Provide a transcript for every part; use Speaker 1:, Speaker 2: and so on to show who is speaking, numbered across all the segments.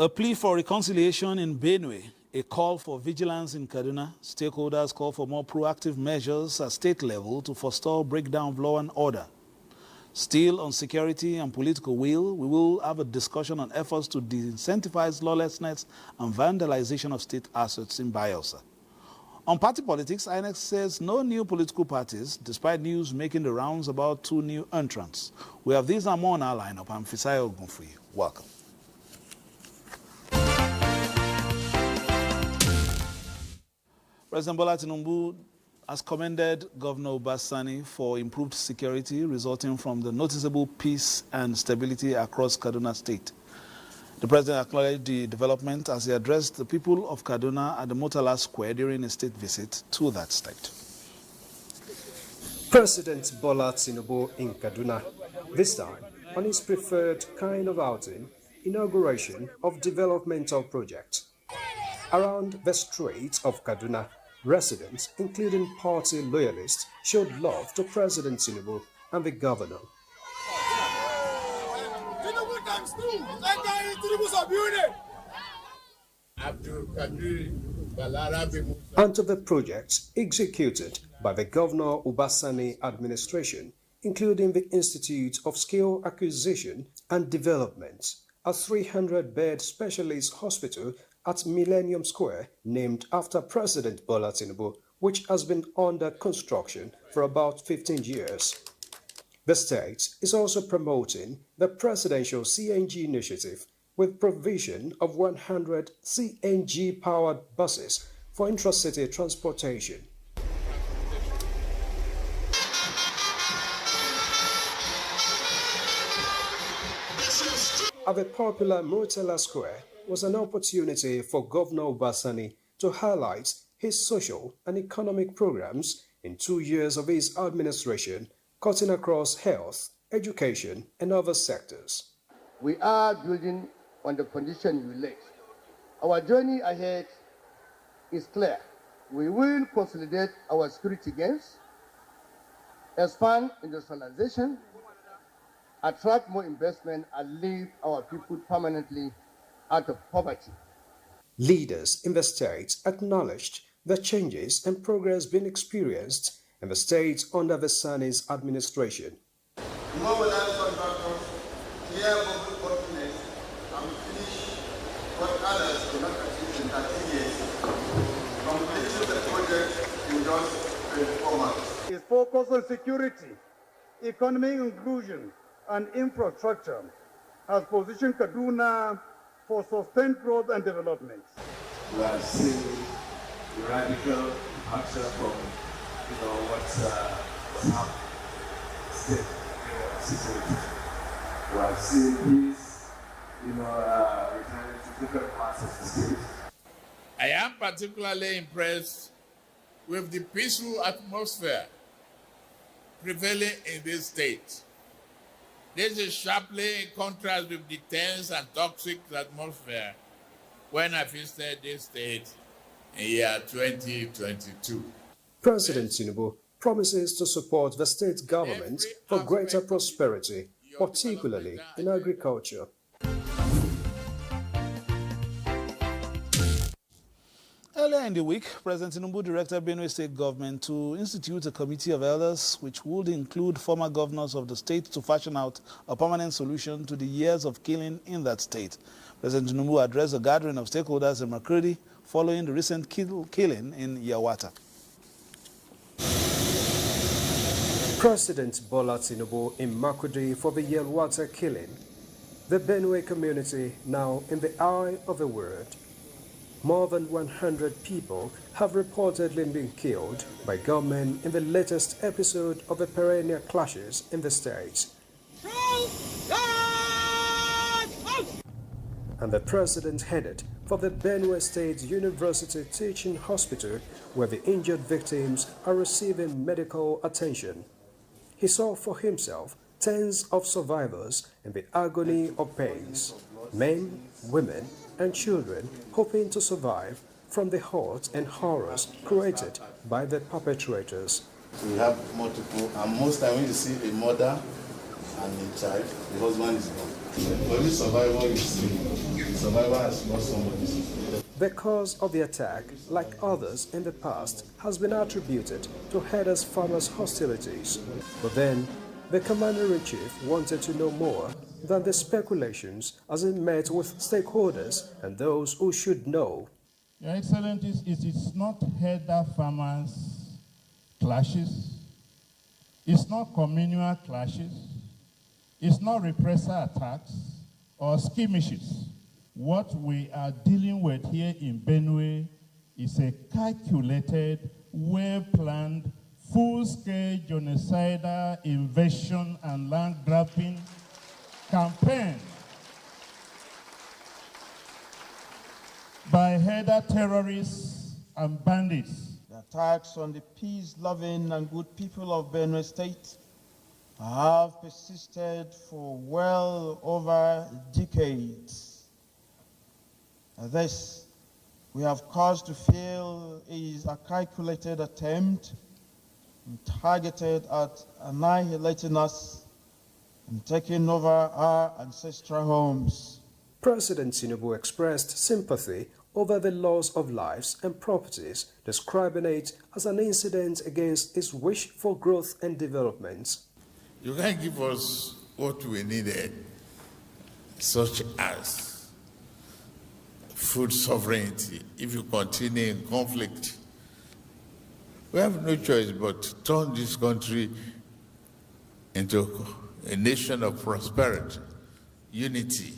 Speaker 1: A plea for reconciliation in Benue, a call for vigilance in Kaduna. Stakeholders call for more proactive measures at state level to forestall breakdown of law and order. Still on security and political will, we will have a discussion on efforts to de-incentivize lawlessness and vandalization of state assets in Bayelsa. On party politics, INEC says no new political parties, despite news making the rounds about 2 new entrants. We have these and more on our lineup. I'm Fisai Ogunfuyi. Welcome. President Bola Tinubu has commended Governor Obasani for improved security resulting from the noticeable peace and stability across Kaduna State. The president acknowledged the development as he addressed the people of Kaduna at the Murtala Square during a state visit to that state.
Speaker 2: President Bola Tinubu in Kaduna, this time on his preferred kind of outing, inauguration of developmental projects. Around the streets of Kaduna, residents, including party loyalists, showed love to President Tinubu and the governor. And to the projects executed by the Governor Obasani administration, including the Institute of Skill Acquisition and Development, a 300-bed specialist hospital at Millennium Square, named after President Bola Tinubu, which has been under construction for about 15 years. The state is also promoting the presidential CNG initiative with provision of 100 CNG-powered buses for intracity transportation. At the popular Murtala Square was an opportunity for Governor Obasani to highlight his social and economic programs in 2 years of his administration, cutting across health, education, and other sectors.
Speaker 3: We are building on the foundation we laid. Our journey ahead is clear. We will consolidate our security gains, expand industrialization, attract more investment, and leave our people permanently out of poverty.
Speaker 2: Leaders in the state acknowledged the changes and progress being experienced in the state under the Sani's administration.
Speaker 4: Mobilize contractors, clear public confidence, and finish what others could not achieve in 13 years, completing the project in just 24 months.
Speaker 5: His focus on security, economic inclusion, and infrastructure has positioned Kaduna for sustained growth and development.
Speaker 6: We are seeing the radical departure from what's happening state security. We are seeing peace, returning to different parts of the state.
Speaker 7: I am particularly impressed with the peaceful atmosphere prevailing in this state. This is sharply in contrast with the tense and toxic atmosphere when I visited this state in year 2022.
Speaker 2: President Tinubu promises to support the state government for greater prosperity, particularly in agriculture.
Speaker 1: Earlier in the week, President Tinubu directed Benue State government to institute a committee of elders which would include former governors of the state to fashion out a permanent solution to the years of killing in that state. President Tinubu addressed a gathering of stakeholders in Makurdi following the recent killing in Yawata.
Speaker 2: President Bola Tinubu in Makurdi for the Yelwata killing. The Benue community now in the eye of the world. More than 100 people have reportedly been killed by gunmen in the latest episode of the perennial clashes in the state. And the president headed for the Benue State University Teaching Hospital, where the injured victims are receiving medical attention. He saw for himself tens of survivors in the agony of pains, men, women, and children hoping to survive from the hurt and horrors created by the perpetrators.
Speaker 8: We have multiple, and most time when you see a mother and a child, the husband is gone. For every survivor you see, survivor has lost somebody.
Speaker 2: The cause of the attack, like others in the past, has been attributed to Heada's farmers' hostilities. But then, the commander-in-chief wanted to know more than the speculations as he met with stakeholders and those who should know.
Speaker 9: Your Excellencies, it is not Heda farmers' clashes, it's not communal clashes, it's not repressor attacks or skirmishes. What we are dealing with here in Benue is a calculated, well-planned, full-scale genocidal invasion and land-grabbing campaign by Heda terrorists and bandits.
Speaker 10: The attacks on the peace-loving and good people of Benue State have persisted for well over decades. This, we have cause to feel, is a calculated attempt targeted at annihilating us and taking over our ancestral homes.
Speaker 2: President Tinubu expressed sympathy over the loss of lives and properties, describing it as an incident against his wish for growth and development.
Speaker 7: You can't give us what we needed, such as food sovereignty, if you continue in conflict. We have no choice but to turn this country into a nation of prosperity, unity.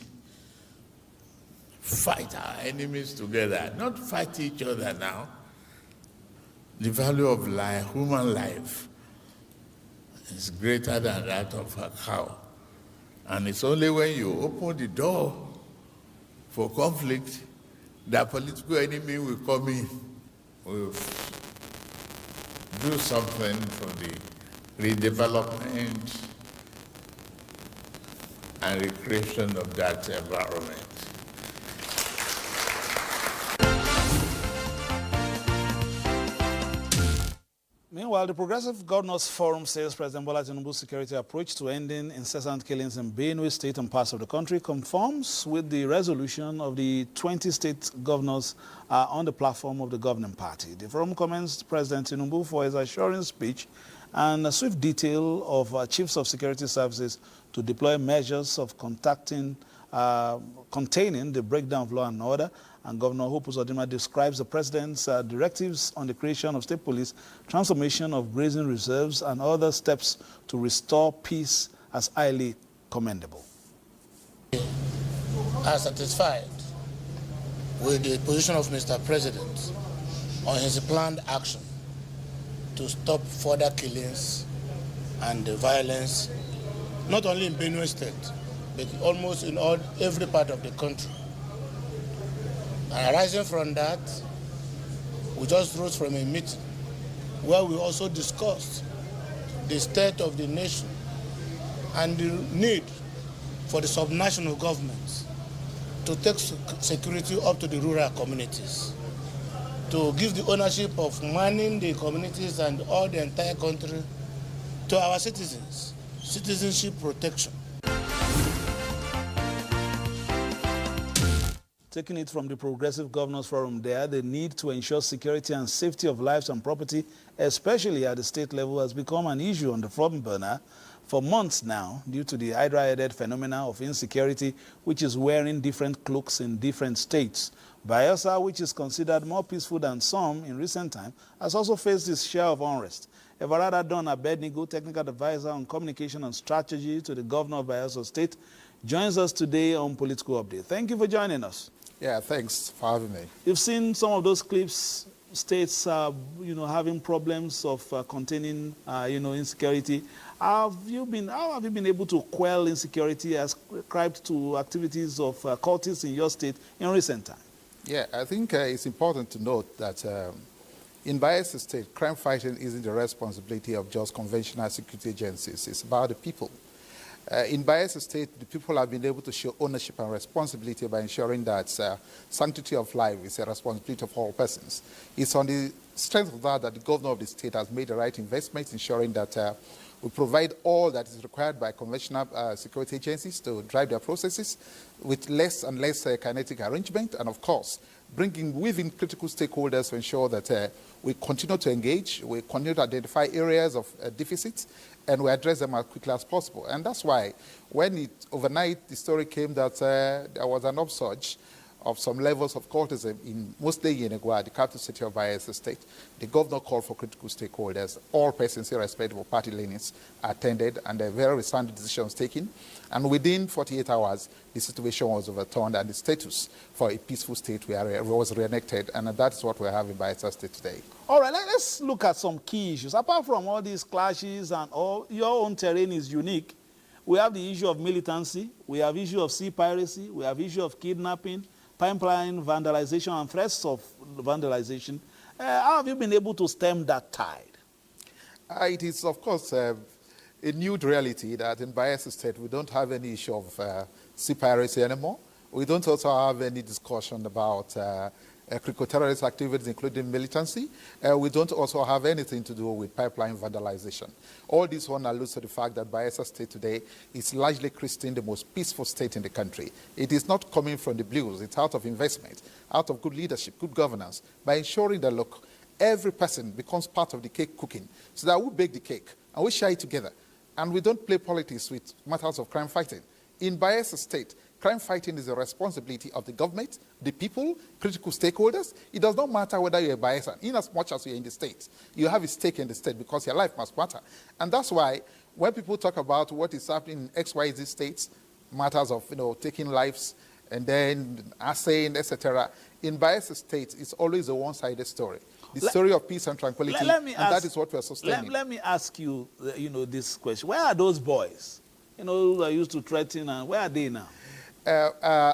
Speaker 7: Fight our enemies together, not fight each other now. The value of life, human life, is greater than that of a cow. And it's only when you open the door for conflict that political enemy will come in, will do something for the redevelopment and recreation of that environment.
Speaker 1: Meanwhile, the Progressive Governors Forum says President Bola Tinubu's security approach to ending incessant killings in Benue State and parts of the country conforms with the resolution of the 20 state governors on the platform of the governing party. The forum commends President Tinubu for his assuring speech and a swift detail of chiefs of security services to deploy measures of containing the breakdown of law and order. And Governor Hope Uzodinma describes the president's directives on the creation of state police, transformation of grazing reserves, and other steps to restore peace as highly commendable.
Speaker 11: Are satisfied with the position of Mr. President on his planned action to stop further killings and the violence, not only in Benue State, but almost in every part of the country. And arising from that, we just rose from a meeting where we also discussed the state of the nation and the need for the subnational governments to take security up to the rural communities, to give the ownership of manning the communities and all the entire country to our citizens, citizenship protection.
Speaker 1: Taking it from the Progressive Governors Forum there, the need to ensure security and safety of lives and property, especially at the state level, has become an issue on the front burner for months now due to the hydra-headed phenomena of insecurity, which is wearing different cloaks in different states. Bayelsa, which is considered more peaceful than some in recent time, has also faced its share of unrest. Everada Don Abednego, technical advisor on communication and strategy to the governor of Bayelsa State, joins us today on Political Update. Thank you for joining us.
Speaker 12: Yeah, thanks for having me.
Speaker 1: You've seen some of those clips, states, having problems of containing, insecurity. How have you been able to quell insecurity ascribed to activities of cultists in your state in recent time?
Speaker 12: Yeah, I think it's important to note that in Bayelsa State, crime fighting isn't the responsibility of just conventional security agencies. It's about the people. In Bayelsa State, the people have been able to show ownership and responsibility by ensuring that sanctity of life is a responsibility of all persons. It's on the strength of that that the governor of the state has made the right investments, ensuring that We provide all that is required by conventional security agencies to drive their processes with less and less kinetic arrangement, and of course, weaving critical stakeholders to ensure that we continue to engage, we continue to identify areas of deficit, and we address them as quickly as possible. And that's why when overnight the story came that there was an upsurge of some levels of cultism mostly in Yenagua, the capital city of Bayelsa State, the governor called for critical stakeholders, all persons irrespective of party leanings attended, and there were very resounding decisions taken. And within 48 hours, the situation was overturned, and the status for a peaceful state was reenacted, and that is what we have in Bayelsa State today.
Speaker 1: All right, let's look at some key issues. Apart from all these clashes and all, your own terrain is unique. We have the issue of militancy, we have issue of sea piracy, we have issue of kidnapping, pipeline vandalization and threats of vandalization. How have you been able to stem that tide?
Speaker 12: It is, of course, a new reality that in Bayelsa State we don't have any issue of sea piracy anymore. We don't also have any discussion about crico-terrorist activities, including militancy. We don't also have anything to do with pipeline vandalization. All this one alludes to the fact that Bayelsa State today is largely christened the most peaceful state in the country. It is not coming from the blues. It's out of investment, out of good leadership, good governance, by ensuring that, look, every person becomes part of the cake cooking, so that we bake the cake and we share it together. And we don't play politics with matters of crime fighting. In Bayelsa State, crime fighting is a responsibility of the government, the people, critical stakeholders. It does not matter whether you're a Bayelsan. In as much as you're in the state, you have a stake in the state because your life must matter. And that's why when people talk about what is happening in XYZ states, matters of taking lives and then assaying, etc., in Bayelsa State, it's always a one-sided story. The story of peace and tranquility, that is what we're sustaining.
Speaker 1: Let me ask you, this question. Where are those boys, who are used to threaten, and where are they now?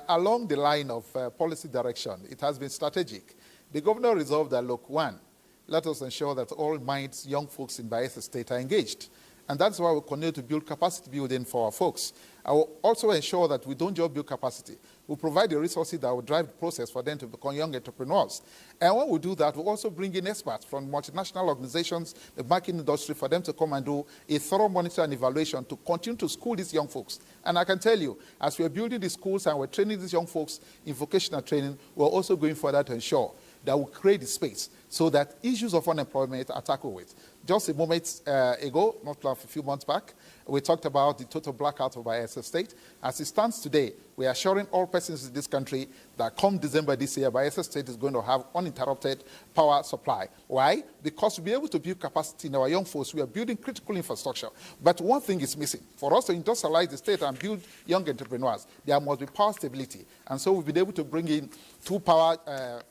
Speaker 12: Along the line of policy direction, it has been strategic. The governor resolved that, look, one, let us ensure that all minds, young folks in Bayelsa State are engaged. And that's why we continue to build capacity building for our folks. I will also ensure that we don't just build capacity. We provide the resources that will drive the process for them to become young entrepreneurs. And when we do that, we also bring in experts from multinational organizations, the banking industry, for them to come and do a thorough monitor and evaluation to continue to school these young folks. And I can tell you, as we're building the schools and we're training these young folks in vocational training, we're also going further to ensure that we create the space so that issues of unemployment are tackled with. Just a moment ago, not a few months back, we talked about the total blackout of Bayelsa State. As it stands today, we are assuring all persons in this country that come December this year, Bayelsa State is going to have uninterrupted power supply. Why? Because to be able to build capacity in our young folks, we are building critical infrastructure. But one thing is missing. For us to industrialize the state and build young entrepreneurs, there must be power stability. And so we've been able to bring in 2 power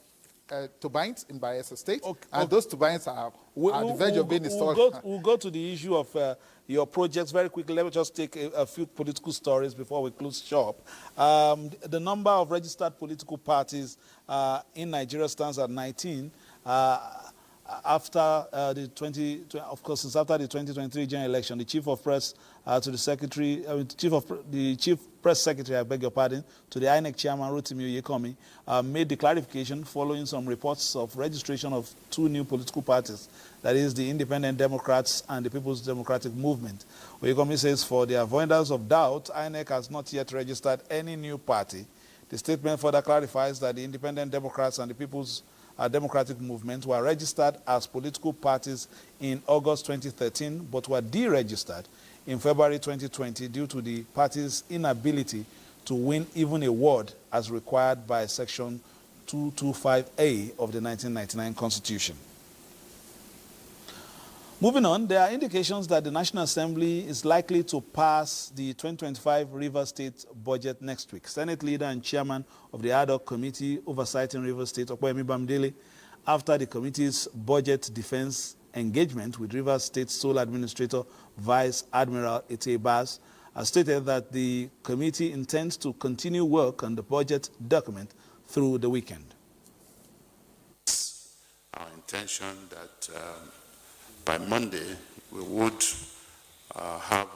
Speaker 12: turbines in Bayelsa State, and those turbines are the verge of being installed.
Speaker 1: We'll go to the issue of your projects very quickly. Let me just take a few political stories before we close shop. The number of registered political parties in Nigeria stands at 19. After the 2023 general election, the chief of press to the secretary, the chief press secretary, I beg your pardon, to the INEC chairman Rotimi Oyekomi, made the clarification following some reports of registration of 2 new political parties, that is the Independent Democrats and the People's Democratic Movement. Oyekomi says, for the avoidance of doubt, INEC has not yet registered any new party. The statement further clarifies that the Independent Democrats and the People's Democratic Movement were registered as political parties in August 2013, but were deregistered in February 2020 due to the party's inability to win even a ward as required by Section 225A of the 1999 Constitution. Moving on, there are indications that the National Assembly is likely to pass the 2025 Rivers State budget next week. Senate leader and chairman of the ad hoc committee oversighting Rivers State, Okoyemi Bamidele, after the committee's budget defense engagement with Rivers State sole administrator, Vice Admiral Ete Bas, has stated that the committee intends to continue work on the budget document through the weekend.
Speaker 13: Our intention that by Monday, we would have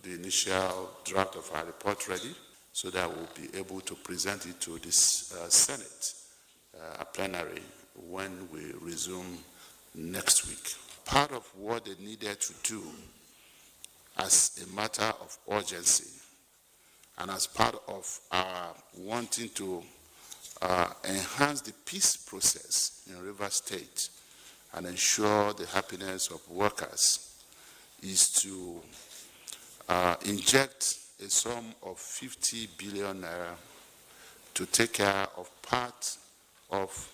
Speaker 13: the initial draft of our report ready so that we'll be able to present it to this Senate plenary when we resume next week. Part of what they needed to do as a matter of urgency and as part of our wanting to enhance the peace process in Rivers State and ensure the happiness of workers is to inject a sum of 50 billion naira to take care of part of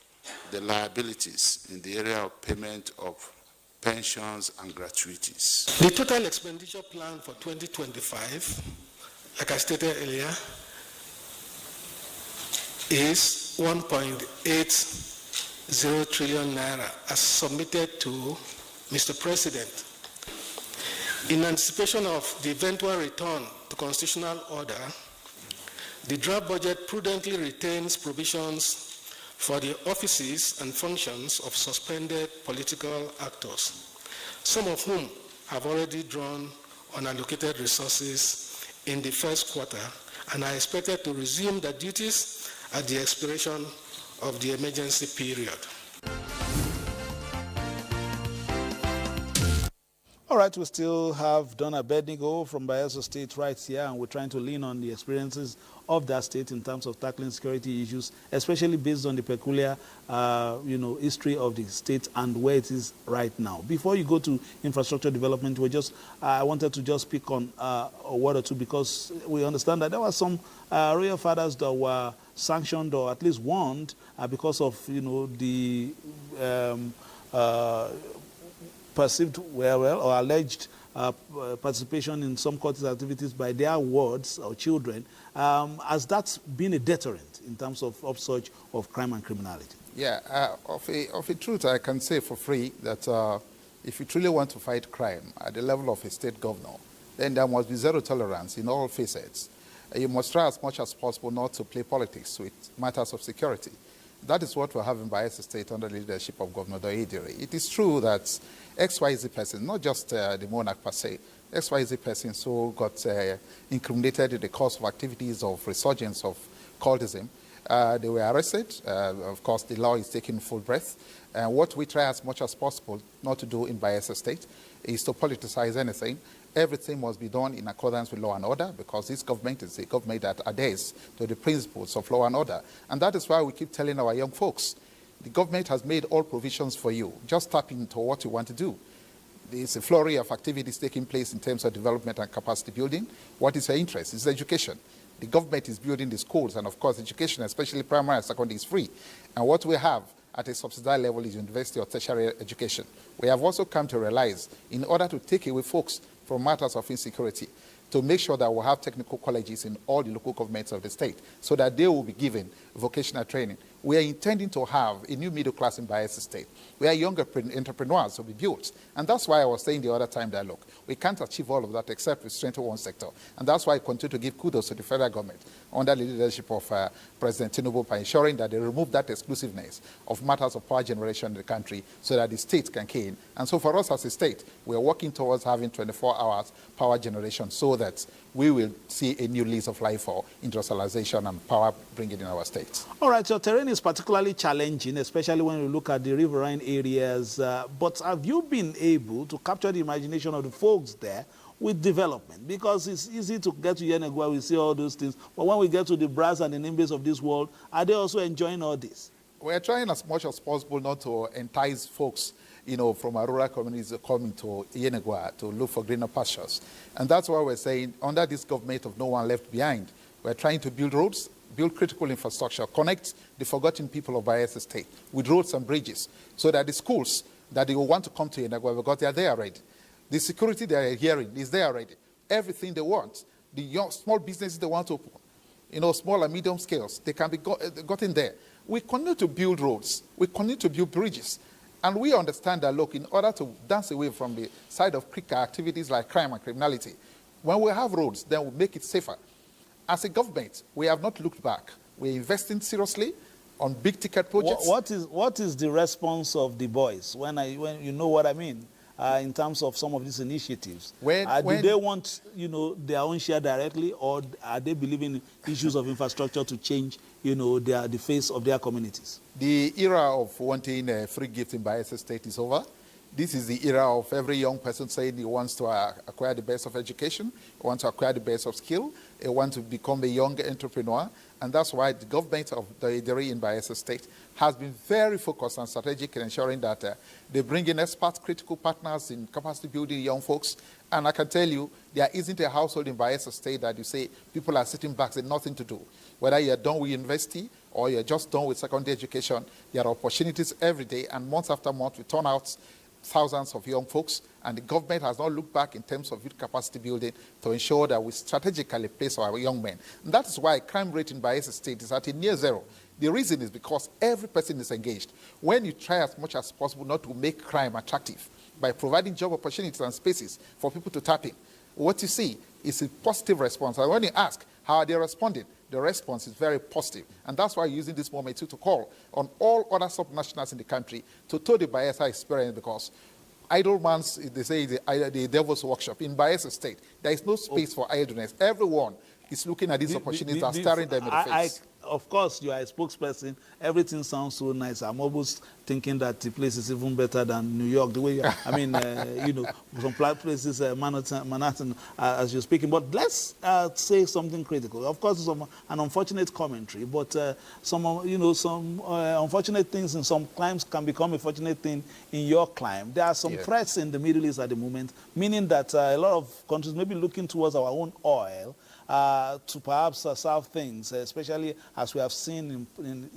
Speaker 13: the liabilities in the area of payment of pensions and gratuities.
Speaker 14: The total expenditure plan for 2025, like I stated earlier, is 1.80 trillion naira as submitted to Mr. President. In anticipation of the eventual return to constitutional order, the draft budget prudently retains provisions for the offices and functions of suspended political actors, some of whom have already drawn unallocated resources in the first quarter and are expected to resume their duties at the expiration of the emergency period.
Speaker 1: All right, we still have Donna Abednego from Bayelsa State right here, and we're trying to lean on the experiences of that state in terms of tackling security issues, especially based on the peculiar, history of the state and where it is right now. Before you go to infrastructure development, I wanted to just pick on a word or two, because we understand that there were some royal fathers that were sanctioned or at least warned because of, the perceived or alleged participation in some cultic activities by their wards or children. Has that been a deterrent in terms of upsurge of crime and criminality?
Speaker 12: Yeah, of a truth, I can say for free that if you truly want to fight crime at the level of a state governor, then there must be zero tolerance in all facets. You must try as much as possible not to play politics with matters of security. That is what we're having by Bayelsa State under the leadership of Governor Doidiri. It is true that XYZ person, not just the monarch per se, XYZ persons who got incriminated in the course of activities of resurgence of cultism, they were arrested. Of course, the law is taking full breath. What we try as much as possible not to do in Bayelsa State is to politicize anything. Everything must be done in accordance with law and order, because this government is a government that adheres to the principles of law and order. And that is why we keep telling our young folks, the government has made all provisions for you. Just tap into what you want to do. There's a flurry of activities taking place in terms of development and capacity building. What is your interest? It's education. The government is building the schools, and of course education, especially primary and secondary, is free. And what we have at a subsidized level is university or tertiary education. We have also come to realize, in order to take away folks from matters of insecurity, to make sure that we have technical colleges in all the local governments of the state, so that they will be given vocational training. We are intending to have a new middle class in Bayelsa State, where younger entrepreneurs will be built. And that's why I was saying the other time that, look, we can't achieve all of that except we strengthen one sector. And that's why I continue to give kudos to the federal government under the leadership of President Tinubu by ensuring that they remove that exclusiveness of matters of power generation in the country so that the state can key in. And so for us as a state, we are working towards having 24 hours power generation so that we will see a new lease of life for industrialization and power bringing in our states.
Speaker 1: All right, your terrain is particularly challenging, especially when you look at the riverine areas. But have you been able to capture the imagination of the folks there with development? Because it's easy to get to Yenegua, we see all those things. But when we get to the brass and the nimbus of this world, are they also enjoying all this?
Speaker 12: We're trying as much as possible not to entice folks, from our rural communities coming to Yenegua to look for greener pastures. And that's why we're saying, under this government of no one left behind, we're trying to build roads, build critical infrastructure, connect the forgotten people of Bayelsa State with roads and bridges, so that the schools that they will want to come to Yenegua, because they are there already. The security they are hearing is there already. Everything they want, the young, small businesses they want to open, small and medium scales, they can be gotten there. We continue to build roads. We continue to build bridges. And we understand that, look, in order to dance away from the side of quicker activities like crime and criminality, when we have roads, then we'll make it safer. As a government, we have not looked back. We're investing seriously on big-ticket projects.
Speaker 1: What is the response of the boys, when you know what I mean, in terms of some of these initiatives? Do they want, their own share directly, or are they believing issues of infrastructure to change, the face of their communities?
Speaker 12: The era of wanting free gifts in Bayelsa State is over. This is the era of every young person saying he wants to acquire the best of education, he wants to acquire the best of skill, he wants to become a young entrepreneur. And that's why the government of the Ideri in Bayelsa State has been very focused and strategic in ensuring that they bring in experts, critical partners in capacity building young folks. And I can tell you, there isn't a household in Bayelsa State that you say people are sitting back with nothing to do. Whether you're done with university or you're just done with secondary education, there are opportunities every day, and month after month we turn out thousands of young folks, and the government has not looked back in terms of youth capacity building to ensure that we strategically place our young men. And that is why crime rate in Bayelsa State is at a near zero. The reason is because every person is engaged. When you try as much as possible not to make crime attractive by providing job opportunities and spaces for people to tap in, what you see is a positive response. And when you ask, how are they responding? The response is very positive. And that's why I'm using this moment to call on all other subnationals in the country to tour the Bayelsa experience, because idle man's, they say, the devil's workshop. In Bayelsa State, there is no space for idleness. Everyone is looking at these opportunities and staring them in the face.
Speaker 1: Of course, you are a spokesperson. Everything sounds so nice. I'm almost thinking that the place is even better than New York. The way, I mean, you know, some places, Manhattan, as you're speaking. But let's say something critical. Of course, it's an unfortunate commentary, but some unfortunate things in some climes can become a fortunate thing in your climb. There are some threats in the Middle East at the moment, meaning that a lot of countries may be looking towards our own oil to perhaps solve things, especially as we have seen in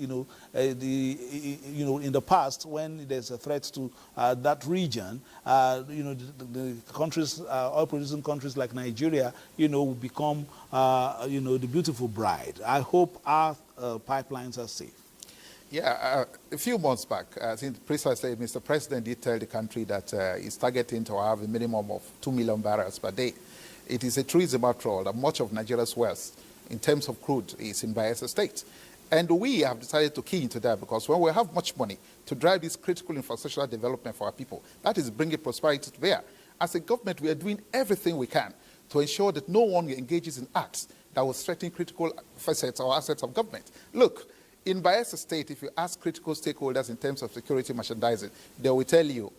Speaker 1: the past when there's a threat to that region. The countries, oil-producing countries like Nigeria, will become the beautiful bride. I hope our pipelines are safe.
Speaker 12: Yeah, a few months back, I think precisely Mr. President did tell the country that he's targeting to have a minimum of 2 million barrels per day. It is a tourism after all that much of Nigeria's wealth in terms of crude is in Bayelsa State. And we have decided to key into that, because when we have much money to drive this critical infrastructural development for our people, that is bringing prosperity to bear. As a government, we are doing everything we can to ensure that no one engages in acts that will threaten critical facets or assets of government. Look, in Bayelsa State, if you ask critical stakeholders in terms of security merchandising, they will tell you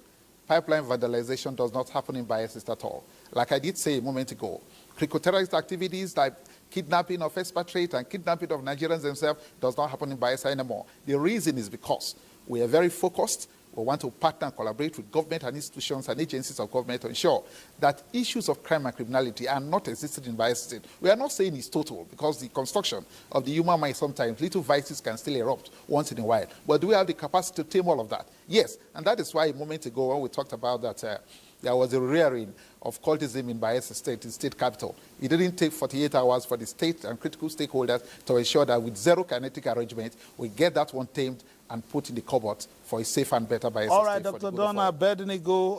Speaker 12: pipeline vandalization does not happen in Bayelsa State at all. Like I did say a moment ago, critical-terrorist activities like kidnapping of expatriates and kidnapping of Nigerians themselves does not happen in Bayelsa anymore. The reason is because we are very focused. We want to partner and collaborate with government and institutions and agencies of government to ensure that issues of crime and criminality are not existing in Bayelsa State. We are not saying it's total, because the construction of the human mind, sometimes little vices can still erupt once in a while. But do we have the capacity to tame all of that? Yes, and that is why a moment ago when we talked about that there was a rearing of cultism in Bayelsa State, the state capital. It didn't take 48 hours for the state and critical stakeholders to ensure that with zero kinetic arrangement, we get that one tamed and put in the cupboard for a safe and better Bayelsa State.
Speaker 1: All right, Dr. Don Abednego,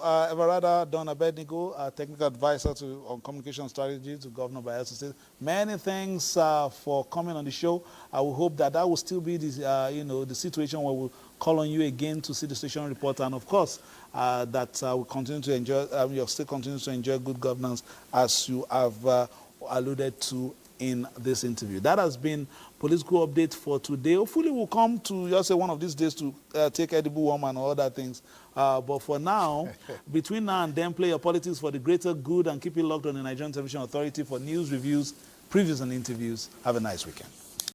Speaker 1: Don Abednego, technical advisor on communication strategy to Governor Bayelsa State. Many thanks for coming on the show. I will hope that will still be the situation where we'll call on you again to see the station report, and of course that we continue to enjoy. Your state continues to enjoy good governance, as you have alluded to in this interview. That has been political update for today. Hopefully we'll come to one of these days to take edible worm and all other things. But for now, between now and then, play your politics for the greater good and keep it locked on the Nigerian Television Authority for news, reviews, previews, and interviews. Have a nice weekend.